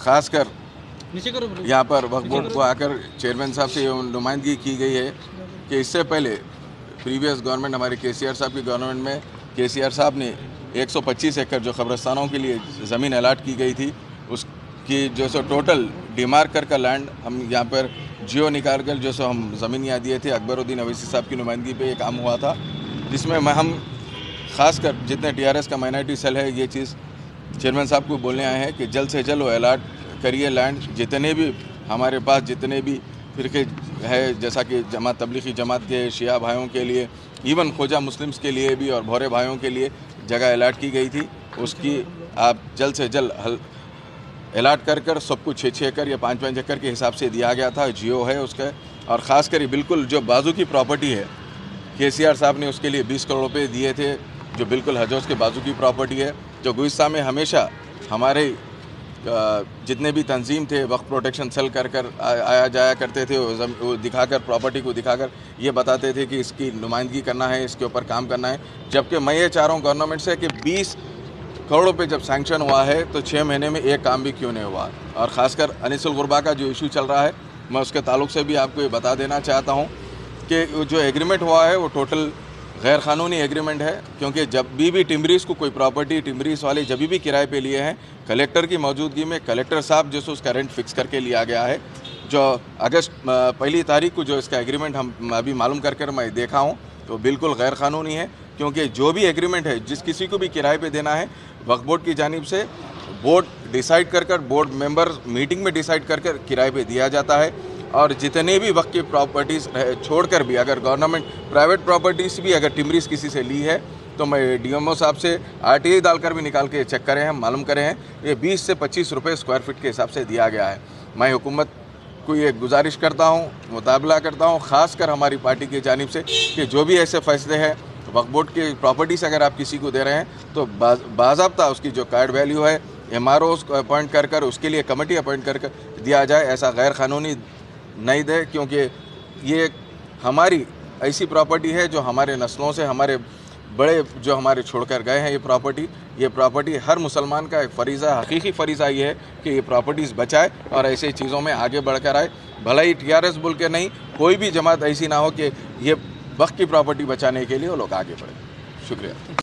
ख़ासकर यहाँ पर वक्फ बोर्ड को आकर चेयरमैन साहब से नुमाइंदगी की गई है कि इससे पहले प्रीवियस गवर्नमेंट हमारे केसीआर साहब की गवर्नमेंट में केसीआर साहब ने 125 एकड़ जो कब्रिस्तानों के लिए ज़मीन अलाट की गई थी उसकी जो सो टोटल डिमार्कर का लैंड हम यहाँ पर जियो निकाल कर जो सो हम ज़मीन यहाँ दिए थे। अकबरुद्दीन अवैसी साहब की नुमाइंदगी पे ये काम हुआ था, जिसमें हम ख़ासकर जितने टीआरएस का माइनॉरिटी सेल है ये चीज़ चेयरमैन साहब को बोलने आए हैं कि जल्द से जल्द वो अलाट करिए लैंड। जितने भी हमारे पास जितने भी फ़िरके है, जैसा कि जमात तबलीगी जमात के शिया भाइयों के लिए, इवन खोजा मुस्लिम्स के लिए भी और भोरे भाइयों के लिए जगह अलाट की गई थी, उसकी आप जल्द से जल्द अलाट कर सब कुछ 6-6 एकड़ या 5-5 एकड़ के हिसाब से दिया गया था। जियो है उसका, और ख़ास कर बिल्कुल जो बाजू की प्रॉपर्टी है केसीआर साहब ने उसके लिए 20 करोड़ रुपये दिए थे, जो बिल्कुल हजोज के बाजू की प्रॉपर्टी है। जो गुज़िस्ता में हमेशा हमारे जितने भी तंजीम थे वक्फ प्रोटेक्शन सेल कर आया जाया करते थे, वो दिखाकर प्रॉपर्टी को दिखाकर ये बताते थे कि इसकी नुमाइंदगी करना है, इसके ऊपर काम करना है। जबकि मैं ये चाह रहा हूँ गवर्नमेंट से कि 20 करोड़ रुपये जब सैंक्शन हुआ है तो 6 महीने में एक काम भी क्यों नहीं हुआ। और ख़ासकर अनीसुल गुरबा का जो इशू चल रहा है, मैं उसके ताल्लुक से भी आपको ये बता देना चाहता हूँ कि जो एग्रीमेंट हुआ है वो टोटल गैर क़ानूनी एग्रीमेंट है। क्योंकि जब भी टिमरीज़ को कोई प्रॉपर्टी टिमरीज़ वाले जब भी किराए पे लिए हैं, कलेक्टर की मौजूदगी में कलेक्टर साहब जो सो उसका रेंट फिक्स करके लिया गया है। जो अगस्त 1 तारीख को जो इसका एग्रीमेंट हम अभी मालूम कर मैं देखा हूँ तो बिल्कुल गैर क़ानूनी है। क्योंकि जो भी एग्रीमेंट है जिस किसी को भी किराए पे देना है, वक्फ बोर्ड की जानिब से बोर्ड डिसाइड कर बोर्ड मेंबर मीटिंग में डिसाइड कर किराए पे दिया जाता है। और जितने भी वक्त की प्रॉपर्टीज़ छोड़कर भी अगर गवर्नमेंट प्राइवेट प्रॉपर्टीज़ भी अगर टिमरीज़ किसी से ली है तो मैं डीएमओ साहब से आरटीआई डालकर भी निकाल के चेक करें हैं, मालूम करें हैं, ये 20 से 25 रुपये स्क्वायर फीट के हिसाब से दिया गया है। मैं हुकूमत को ये गुजारिश करता हूँ, मुताबला करता हूँ ख़ासकर हमारी पार्टी की जानिब से कि जो भी ऐसे फैसले हैं वक्फ बोर्ड की प्रॉपर्टीज़ अगर आप किसी को दे रहे हैं तो बाज़ाब्ता उसकी जो कार्ड वैल्यू है MROs को अपॉइंट कर उसके लिए कमेटी अपॉइंट कर दिया जाए। ऐसा गैर क़ानूनी नहीं दे, क्योंकि ये हमारी ऐसी प्रॉपर्टी है जो हमारे नस्लों से हमारे बड़े जो हमारे छोड़कर गए हैं। ये प्रॉपर्टी हर मुसलमान का एक फ़रीज़ा, हकीकी फ़रीज़ा ये है कि ये प्रॉपर्टीज़ बचाए और ऐसी चीज़ों में आगे बढ़कर आए। भला ही TRS बोल के नहीं, कोई भी जमात ऐसी ना हो कि ये वक्त की प्रॉपर्टी बचाने के लिए वो लोग आगे बढ़े। शुक्रिया।